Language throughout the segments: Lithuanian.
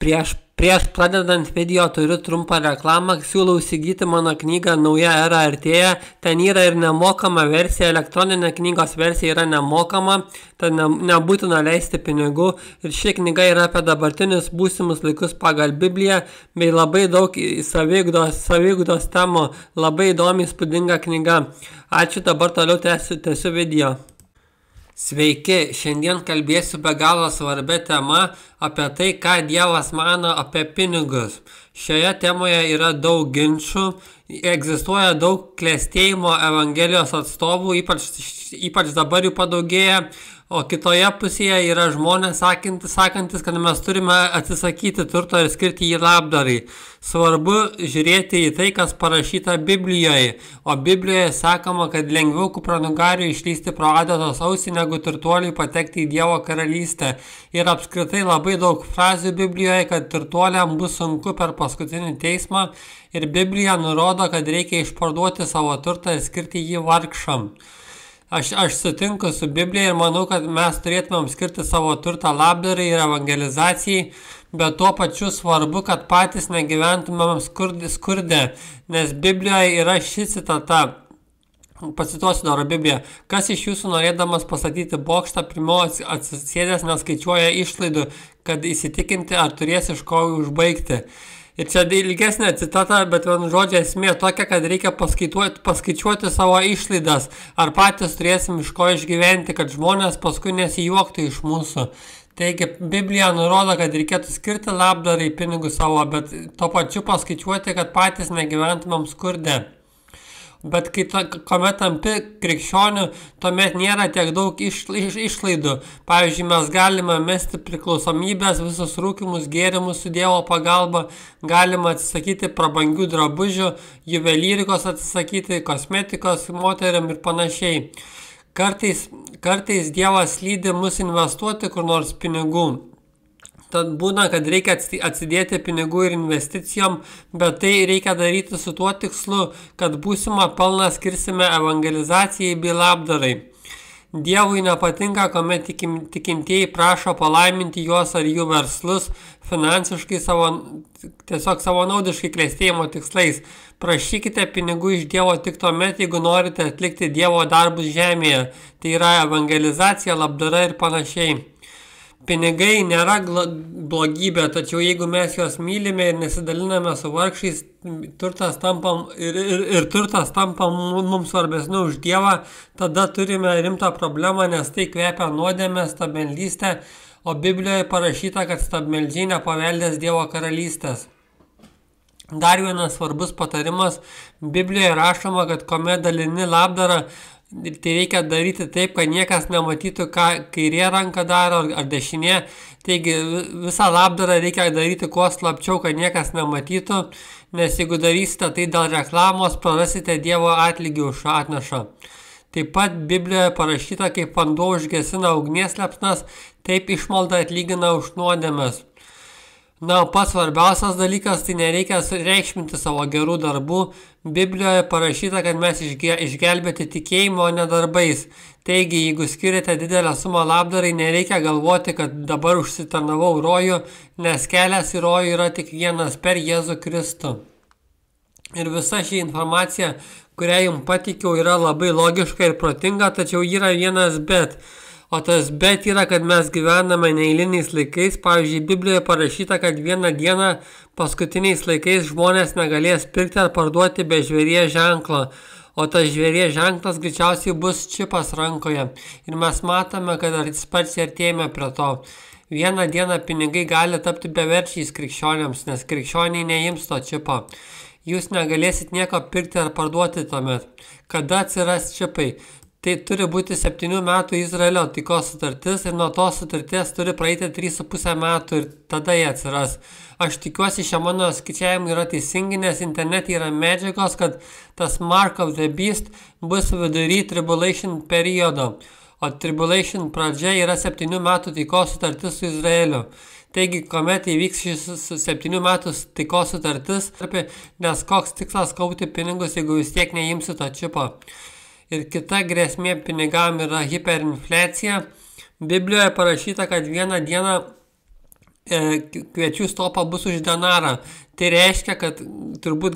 Prieš pradedant video turiu trumpą reklamą, siūlau įsigyti mano knygą Nauja era artėja, ten yra ir nemokama versija, elektroninė knygos versija yra nemokama, tad nebūtina leisti pinigų ir ši knyga yra apie dabartinius būsimus laikus pagal Bibliją, bei labai daug saviugdos temų, labai įdomi įspūdinga knyga. Ačiū, dabar toliau tęsiu video. Sveiki, šiandien kalbėsiu be galo svarbia tema apie tai, ką Dievas mano apie pinigus. Šioje temoje yra daug ginčių, egzistuoja daug klestėjimo evangelijos atstovų, ypač dabar jų padaugėja, o kitoje pusėje yra žmonės sakantis, kad mes turime atsisakyti turto ir skirti jį labdarai. Svarbu žiūrėti į tai, kas parašyta Biblijoje, o Biblijoje sakoma, kad lengviau kupranugariui išlysti pro adatos ausį, negu turtuoliui patekti į Dievo karalystę. Ir apskritai labai daug frazių Biblijoje, kad turtuoliam bus sunku per paskutinį teismą, ir Biblija nurodo, kad reikia išparduoti savo turtą ir skirti jį vargšam. Aš sutinku su Biblija ir manau, kad mes turėtumėm skirti savo turtą labdarai ir evangelizacijai, bet tuo pačiu svarbu, kad patys negyventumėm skurde, nes Biblijoje yra ši citata. Pacituosiu dar Bibliją. Kas iš jūsų norėdamas pastatyti bokštą, pirmiau atsisėdęs neskaičiuoja išlaidų, kad įsitikinti, ar turės iš ko užbaigti. Ir čia ilgesnė citata, bet vienu žodžiu esmė tokia, kad reikia paskaičiuoti savo išlaidas, ar patys turėsim iš ko išgyventi, kad žmonės paskui nesijuoktų iš mūsų. Taigi Biblija nurodo, kad reikėtų skirti labdarai pinigus savo, bet tuo pačiu paskaičiuoti, kad patys negyventumėm skurde. Bet kuomet tampi krikščionių, tuomet nėra tiek daug išlaidų. Pavyzdžiui, mes galime mesti priklausomybės, visus rūkymus gėrimus su Dievo pagalba, galime atsisakyti prabangių drabužių, juvelyrikos atsisakyti, kosmetikos moteriam ir panašiai. Kartais Dievas lydi mus investuoti kur nors pinigų. Tad būna, kad reikia atsidėti pinigų ir investicijom, bet tai reikia daryti su tuo tikslu, kad būsimą pelną skirsime evangelizacijai bei labdarai. Dievui nepatinka, kuomet tikintieji prašo palaiminti juos ar jų verslus finansiškai tiesiog savanaudiškai klestėjimo tikslais. Prašykite pinigų iš Dievo tik tuomet, jeigu norite atlikti Dievo darbus žemėje. Tai yra evangelizacija, labdara ir panašiai. Pinigai nėra blogybė, tačiau jeigu mes juos mylime ir nesidaliname su vargšais, turtas tampa mums svarbesniu už Dievą, tada turime rimtą problemą, nes tai kvepia nuodėmę, stabmeldystę, o Biblijoje parašyta, kad stabmeldžiai nepaveldės Dievo karalystės. Dar vienas svarbus patarimas, Biblijoje rašoma, kad kuomet dalini labdarą, tai reikia daryti taip, kad niekas nematytų, ką kairė ranka daro ar dešinė. Taigi visą labdarą reikia daryti kuo slapčiau, kad niekas nematytų, nes jeigu darysite tai dėl reklamos, prarasite Dievo atlygį už atnašą. Taip pat Biblijoje parašyta, kaip vanduo užgesina ugnies liepsnas, taip išmalda atlygina už nuodėmes. Na, o pats svarbiausias dalykas, tai nereikia reikšminti savo gerų darbų. Biblijoje parašyta, kad mes išgelbėti tikėjimo, o ne darbais. Taigi, jeigu skiriate didelę sumą labdarai, nereikia galvoti, kad dabar užsitarnavau rojų, nes kelias į rojų yra tik vienas per Jėzų Kristų. Ir visa ši informacija, kurią jums patikiau, yra labai logiška ir protinga, tačiau yra vienas bet. O tas bet yra, kad mes gyvename neeiliniais laikais. Pavyzdžiui, Biblijoje parašyta, kad vieną dieną paskutiniais laikais žmonės negalės pirkti ar parduoti be žvėries ženklo. O tas žvėries ženklas greičiausiai bus čipas rankoje. Ir mes matome, kad sparčiai artėjame prie to. Vieną dieną pinigai gali tapti beverčiais krikščioniams, nes krikščioniai neims to čipo. Jūs negalėsit nieko pirkti ar parduoti tuomet. Kada atsiras čipai? Tai turi būti 7 metų Izraelio taikos sutartis ir nuo tos sutarties turi praeiti 3,5 metų ir tada jie atsiras. Aš tikiuosi, šie mano skaičiavimai yra teisingi, nes internete yra medžiagos, kad tas Mark of the Beast bus vidury tribulation periodo, o tribulation pradžia yra 7 metų taikos sutartis su Izraeliu. Taigi, kuomet įvyks šis 7 metų taikos sutartis, nes koks tikslas kaupti pinigus, jeigu vis tiek neimsi to čipo. Ir kita grėsmė pinigam yra hiperinfliacija. Biblijoje parašyta, kad vieną dieną kviečių stopa bus už denarą. Tai reiškia, kad turbūt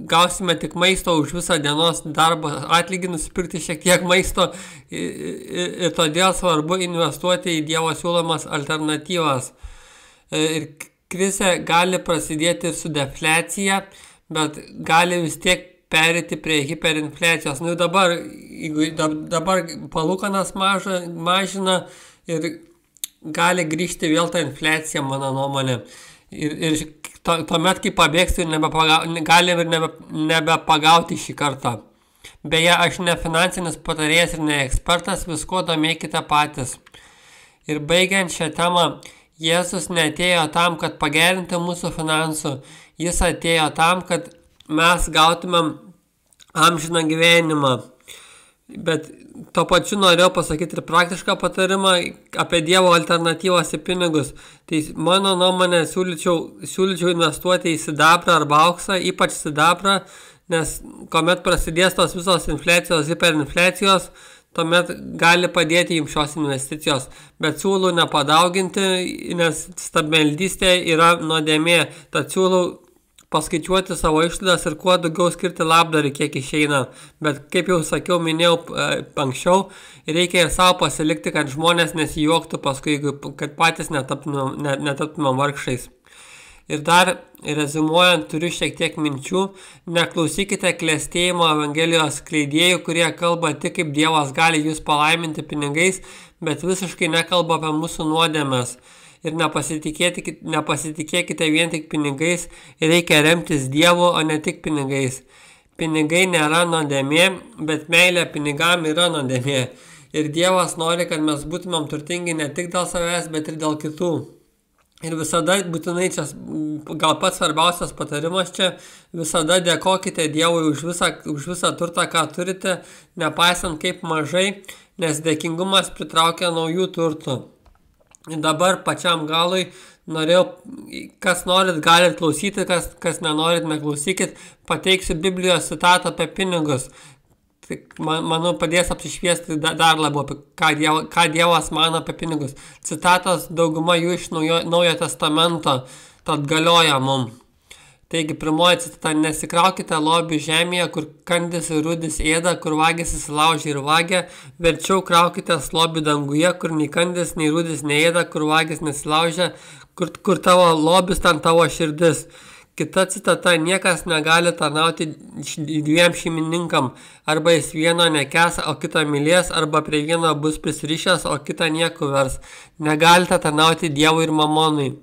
gausime tik maisto už visą dienos darbą, atlygį nusipirkti šiek tiek maisto ir todėl svarbu investuoti į Dievo siūlomas alternatyvas. Ir krizė gali prasidėti ir su defliacija, bet gali vis tiek perėti prie hiperinfliacijos. Nu dabar palūkanas mažina ir gali grįžti vėl ta infliacija, mano nuomonė. Ir tuomet, kai pabėgsiu, galim ir nebepagauti šį kartą. Beje, aš ne finansinis patarėjas ir ne ekspertas, visko domėkite patys. Ir baigiant šią temą, Jėzus neatėjo tam, kad pagerinti mūsų finansų, jis atėjo tam, kad mes gautumėm amžiną gyvenimą. Bet tuo pačiu norėjau pasakyti ir praktišką patarimą apie Dievo alternatyvas į pinigus. Tai mano nuomonė siūlyčiau investuoti į sidabrą arba auksą, ypač sidabrą, nes kuomet prasidės tos visos infliacijos, hiperinfliacijos, tuomet gali padėti jums šios investicijos. Bet siūlau nepadauginti, nes stabmeldystė yra nuodėmė. Tad siūlau paskaičiuoti savo išlaidas ir kuo daugiau skirti labdarai, kiek išeina. Bet kaip jau sakiau, minėjau anksčiau, reikia ir savo pasilikti, kad žmonės nesijuoktų paskui, kad patys netaptumėm vargšais. Ir dar rezumuojant, turiu šiek tiek minčių, neklausykite klestėjimo evangelijos skleidėjų, kurie kalba tik kaip Dievas gali jūs palaiminti pinigais, bet visiškai nekalba apie mūsų nuodėmes. Ir nepasitikėkite vien tik pinigais, reikia remtis Dievu, o ne tik pinigais. Pinigai nėra nuodėmė, bet meilė pinigam yra nuodėmė. Ir Dievas nori, kad mes būtumėm turtingi ne tik dėl savęs, bet ir dėl kitų. Ir visada būtinai čia, gal pats svarbiausias patarimas čia, visada dėkokite Dievui už visą turtą, ką turite, nepaisant kaip mažai, nes dėkingumas pritraukia naujų turtų. Ir dabar pačiam galui norėjau, kas norit, galit klausyti, kas nenorit, neklausykit, pateiksiu Biblijos citatą apie pinigus. Manau, padės apsišviesti dar labiau, apie ką Dievas mano apie pinigus. Citatos dauguma jų iš Naujojo testamento, tad galioja mums. Taigi, pirmoji citata: nesikraukite lobių žemėje, kur kandis ir rudis ėda, kur vagis įsilaužia ir vagia, verčiau kraukite lobių danguje, kur nei kandis, nei rudis neėda, kur vagis nesilaužia, kur tavo lobis, ten tavo širdis. Kita citata: niekas negali tarnauti dviem šeimininkam, arba jis vieno nekęs, o kitą mylės, arba prie vieno bus prisirišęs, o kitą nieku vers. Negalite tarnauti Dievui ir mamonui.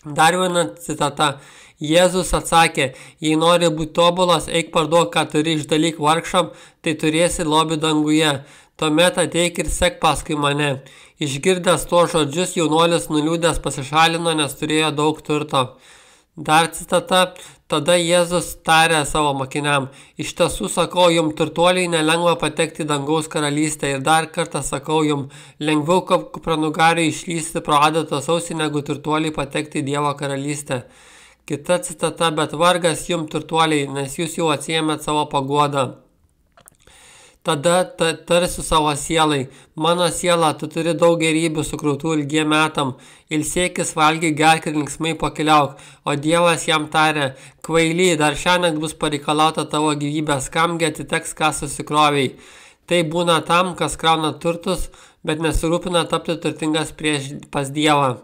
Dar viena citata: Jėzus atsakė: jei nori būti tobulas, eik parduok, ką turi, išdalyk vargšam, tai turėsi lobį danguje. Tuomet ateik ir sek paskui mane. Išgirdęs tuos žodžius, jaunuolis nuliūdęs pasišalino, nes turėjo daug turto. Dar citata: tada Jėzus tarė savo mokiniam: iš tiesų sakau jums, turtuoliai nelengva patekti į dangaus karalystę, ir dar kartą sakau jums, lengviau kupranugariui išlysti pro adatos ausį, negu turtuoliai patekti į Dievo karalystę. Kita citata: bet vargas jums, turtuoliai, nes jūs jau atsiėmėt savo paguodą. Tada tarsiu savo sielai: mano siela, tu turi daug gerybių sukrautų ilgiem metam, ilsėkis, valgyk, gerk ir linksmai pakeliauk. O Dievas jam tarė: kvaily, dar šiandien bus pareikalauta tavo gyvybės, kamgi atiteks, ką susikroviai. Tai būna tam, kas krauna turtus, bet nesirūpina tapti turtingas pas Dievą.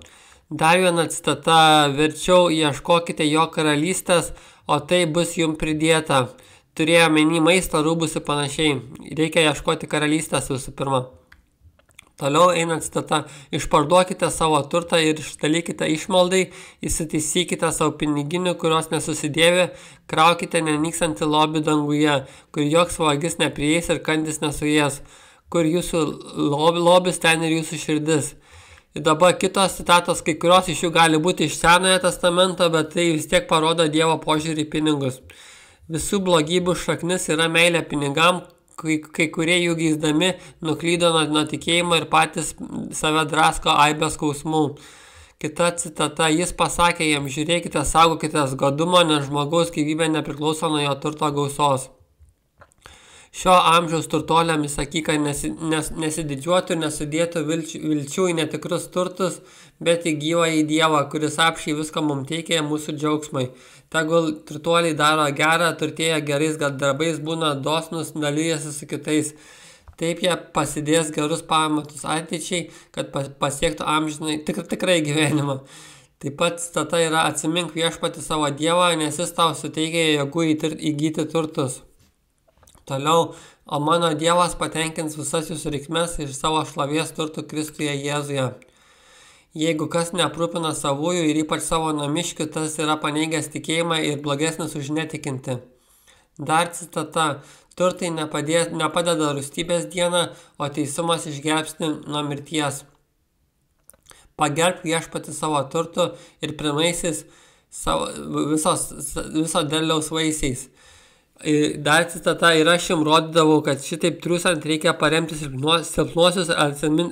Dar viena citata: verčiau ieškokite jo karalystės, o tai bus jums pridėta. Turėjo menį maistą, rūbus ir panašiai. Reikia ieškoti karalystės visų pirma. Toliau eina citata: išparduokite savo turtą ir išdalykite išmaldai, įsitaisykite savo piniginių, kurios nesusidėvi, kraukite nenykstantį lobį danguje, kur joks vagis neprieis ir kandis nesuės, kur jūsų lobis, ten ir jūsų širdis. Ir dabar kitos citatos, kai kurios iš jų gali būti iš Senojo testamento, bet tai vis tiek parodo Dievo požiūrį į pinigus. Visų blogybių šaknis yra meilė pinigam, kai kurie jų geisdami nuklydo nuo tikėjimo ir patys save drasko aibės skausmų. Kita citata: jis pasakė jiems: žiūrėkite, saugokitės godumo, nes žmogaus gyvybė nepriklauso nuo jo turto gausos. Šio amžiaus turtuoliam įsakyk, kad nesididžiuotų ir nesudėtų vilčių į netikrus turtus, bet į gyvąjį Dievą, kuris apšiai viską mums teikia mūsų džiaugsmai. Tegul turtuoliai daro gerą, turtėja gerais darbais, būna dosnus, dalyjasi su kitais. Taip jie pasidės gerus pamatus ateičiai, kad pasiektų amžinai tikrai gyvenimą. Taip pat citata yra: atsimink viešpatį savo Dievą, nes jis tau suteikia jėgų įgyti turtus. Toliau, o mano Dievas patenkins visas jūsų reikmes ir savo šlovės turtų Kristuje Jėzuje. Jeigu kas neaprūpina savųjų ir ypač savo namiškių, tas yra paneigęs tikėjimą ir blogesnis už netikinti. Dar citata: turtai nepadeda rūstybės dieną, o teisumas išgelbsti nuo mirties. Pagerbk viešpatį savo turtų ir primaisis viso derliaus vaisiais. Dar citata: ir aš jums rodydavau, kad šitaip triūsant reikia paremti silpnuosius ir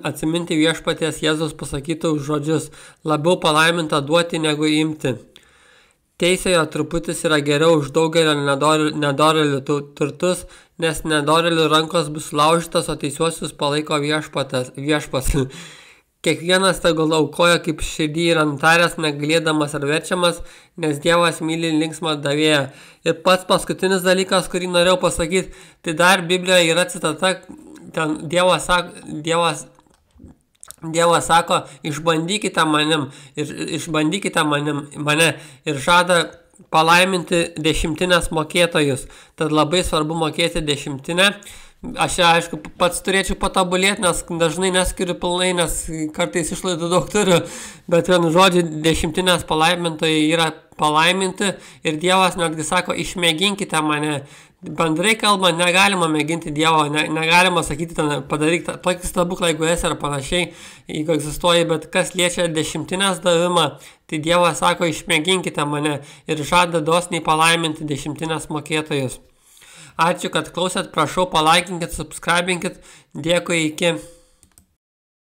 atsiminti viešpaties Jėzaus pasakytus žodžius: labiau palaiminta duoti negu imti. Teisėjo truputis yra geriau už daugelio nedorėlių turtus, nes nedorėlių rankos bus laužytos, o teisiuosius palaiko viešpats. Kiekvienas tegul aukoja kaip širdį ir antarės, negalėdamas ar verčiamas, nes Dievas myli linksmą davėją. Ir pats paskutinis dalykas, kurį norėjau pasakyti, tai dar Biblijoje yra citata, ten Dievas sako, išbandykite mane ir žada palaiminti dešimtinės mokėtojus. Tad labai svarbu mokėti dešimtinę. Aš aišku pats turėčiau patobulėti, nes dažnai neskiriu pilnai, nes kartais išlaidų daug turiu, bet vienu žodžiu dešimtinės palaimintojai yra palaiminti ir Dievas netgi sako, išmėginkite mane. Bendrai kalbant, negalima mėginti Dievo, negalima sakyti, padaryk tokį stebuklą, jeigu esi ar panašiai, jeigu egzistuoja, bet kas liečia dešimtinės davimą, tai Dievas sako, išmėginkite mane ir žada dosniai palaiminti dešimtinės mokėtojus. Ačiū, kad klausėt, prašau, palaikinkit, subscribinkit, dėkui, iki.